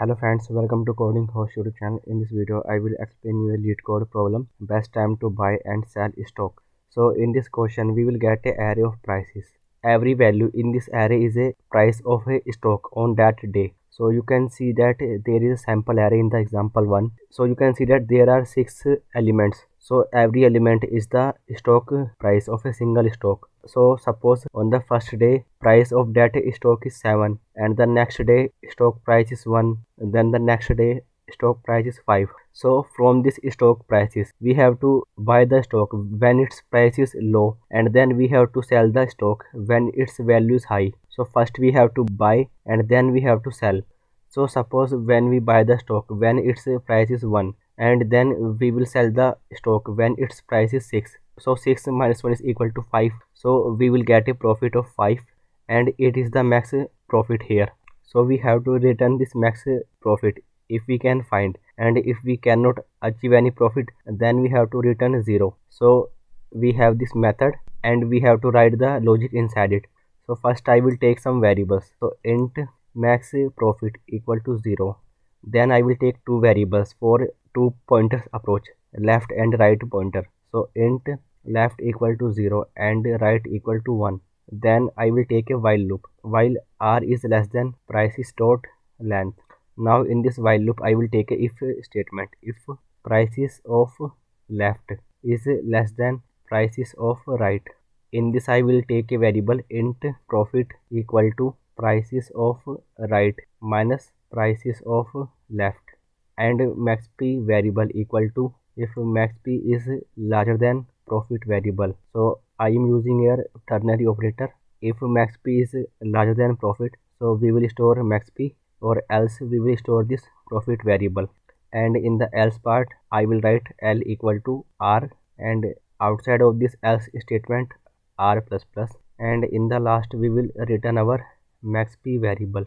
Hello friends, welcome to Coding Host YouTube channel. In this video, I will explain you a lead code problem. Best time to buy and sell stock. So in this question, we will get an array of prices. Every value in this array is a price of a stock on that day. So you can see that there is a sample array in the example 1. So you can see that there are 6 elements. So every element is the stock price of a single stock. So suppose on the first day price of that stock is 7 and the next day stock price is 1, then the next day stock price is 5. So from this stock prices we have to buy the stock when its price is low, and then we have to sell the stock when its value is high. So first we have to buy and then we have to sell. So suppose when we buy the stock when its price is 1, and then we will sell the stock when its price is 6. So 6 minus 1 is equal to 5. So we will get a profit of 5, and it is the max profit here. So we have to return this max profit if we can find, and if we cannot achieve any profit then we have to return 0. So we have this method and we have to write the logic inside it. So first I will take some variables. So int max profit equal to 0. Then I will take two variables for two pointers approach, left and right pointer. So int left equal to 0 and right equal to 1. Then I will take a while loop while r is less than prices dot length. Now in this while loop I will take a if statement. If prices of left is less than prices of right, in this I will take a variable int profit equal to prices of right minus prices of left, and max p variable equal to if max p is larger than profit variable. So I am using here ternary operator. If max p is larger than profit, so we will store max p, or else we will store this profit variable. And in the else part I will write L equal to R, and outside of this else statement R plus plus, and in the last we will return our max p variable.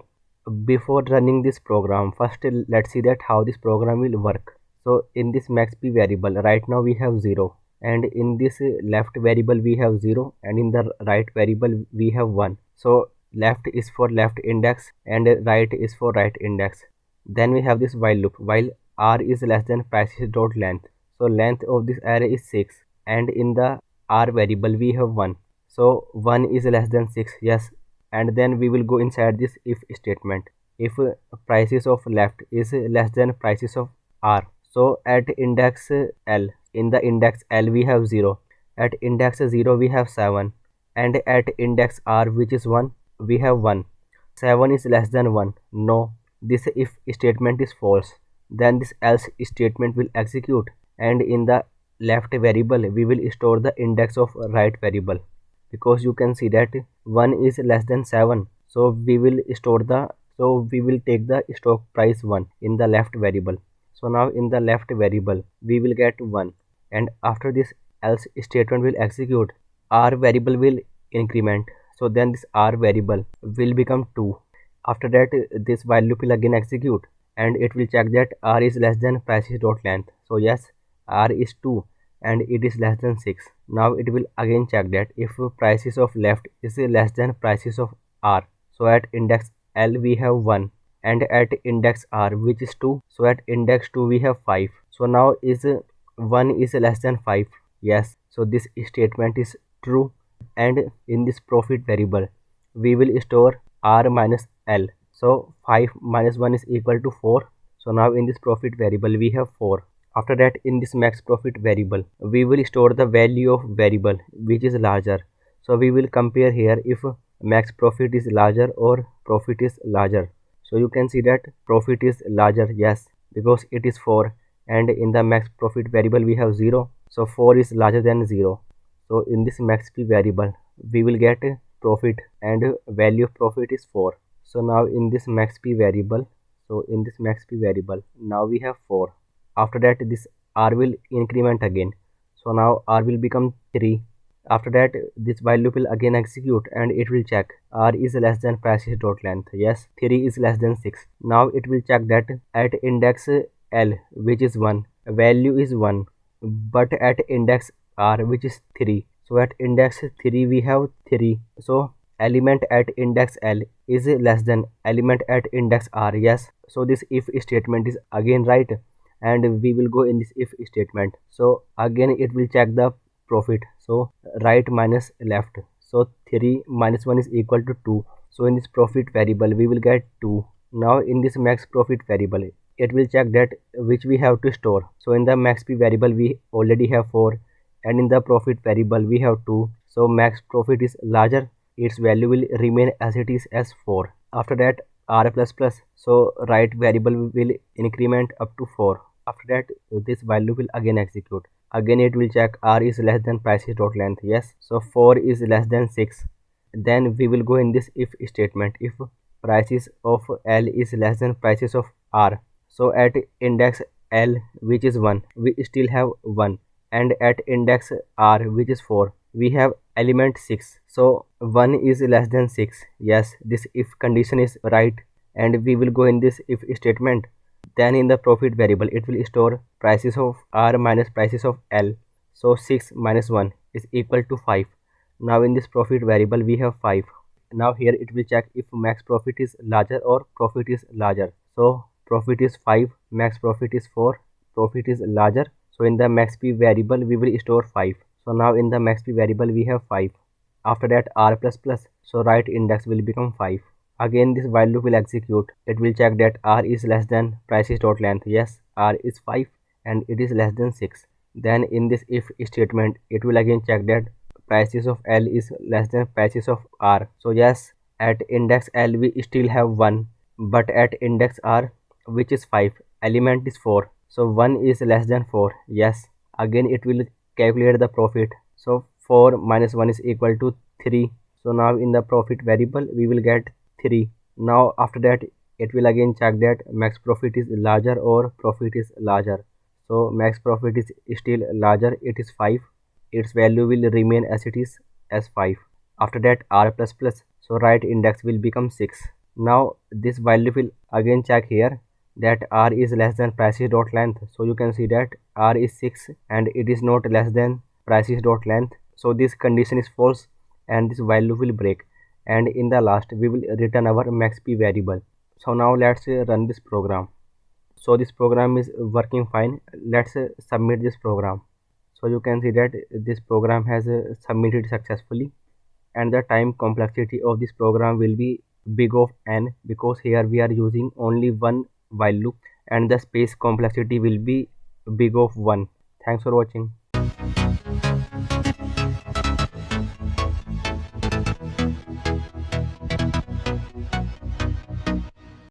Before running this program, first let's see that how this program will work. So in this max p variable right now we have 0, and in this left variable we have 0, and in the right variable we have 1. So left is for left index and right is for right index. Then we have this while loop while r is less than prices dot length. So length of this array is 6, and in the r variable we have 1. So 1 is less than 6, yes. And then we will go inside this if statement. If prices of left is less than prices of r, so at index L, in the index L we have 0, at index 0 we have 7, and at index R which is 1 we have 1. 7 is less than 1, no, this if statement is false. Then this else statement will execute, and in the left variable we will store the index of right variable, because you can see that 1 is less than 7. So we will take the stock price 1 in the left variable. So now in the left variable we will get 1, and after this else statement will execute, r variable will increment. So then this r variable will become 2. After that this while loop will again execute, and it will check that r is less than prices dot length. So yes, r is 2 and it is less than 6. Now it will again check that if prices of left is less than prices of r. So at index L we have 1, and at index R which is 2, so at index 2 we have 5. So now is 1 is less than 5, yes. So this statement is true, and in this profit variable we will store R minus L. So 5 minus 1 is equal to 4. So now in this profit variable we have 4. After that in this max profit variable we will store the value of variable which is larger. So we will compare here if max profit is larger or profit is larger. So you can see that profit is larger, yes, because it is 4, and in the max profit variable we have 0. So 4 is larger than 0. So in this max p variable we will get profit, and value of profit is 4. So now in this max p variable, now we have 4. After that this r will increment again. So now r will become 3. After that this while loop will again execute, and it will check r is less than prices dot length. Yes, 3 is less than 6. Now it will check that at index L which is 1, value is 1, but at index R which is 3. So at index 3 we have 3. So element at index L is less than element at index R. Yes, so this if statement is again right, and we will go in this if statement. So again it will check the profit. So right minus left. So 3 minus 1 is equal to 2. So in this profit variable we will get 2. Now in this max profit variable it will check that which we have to store. So in the max p variable we already have 4, and in the profit variable we have 2. So max profit is larger, its value will remain as it is as 4. After that r plus plus, so right variable will increment up to 4. After that this value will again execute. Again it will check r is less than prices dot length. Yes, so 4 is less than 6. Then we will go in this if statement. If prices of L is less than prices of R, so at index L, which is 1, we still have 1, and at index R, which is 4, we have element 6. So 1 is less than 6. Yes, this if condition is right, and we will go in this if statement. Then in the profit variable it will store prices of R minus prices of L. So 6 minus 1 is equal to 5. Now in this profit variable we have 5. Now here it will check if max profit is larger or profit is larger. So profit is 5, max profit is 4, profit is larger. So in the max p variable we will store 5. So now in the max p variable we have 5. After that r plus plus, so right index will become 5. Again this while loop will execute. It will check that r is less than prices dot length. Yes, r is 5 and it is less than 6. Then in this if statement it will again check that prices of L is less than prices of R. So yes, at index L we still have 1, but at index R, which is 5, element is 4. So 1 is less than 4. Yes, again it will calculate the profit. So 4 minus 1 is equal to 3. So now in the profit variable we will get 3. Now after that it will again check that max profit is larger or profit is larger. So max profit is still larger, it is 5. Its value will remain as it is as 5. After that r plus plus, so right index will become 6. Now this value will again check here that r is less than prices dot length. So you can see that r is 6 and it is not less than prices dot length. So this condition is false and this value will break, and in the last we will return our max p variable. So now let's run this program. So this program is working fine. Let's submit this program. So you can see that this program has submitted successfully, and the time complexity of this program will be big of n, because here we are using only one while loop, and the space complexity will be big of 1. Thanks for watching.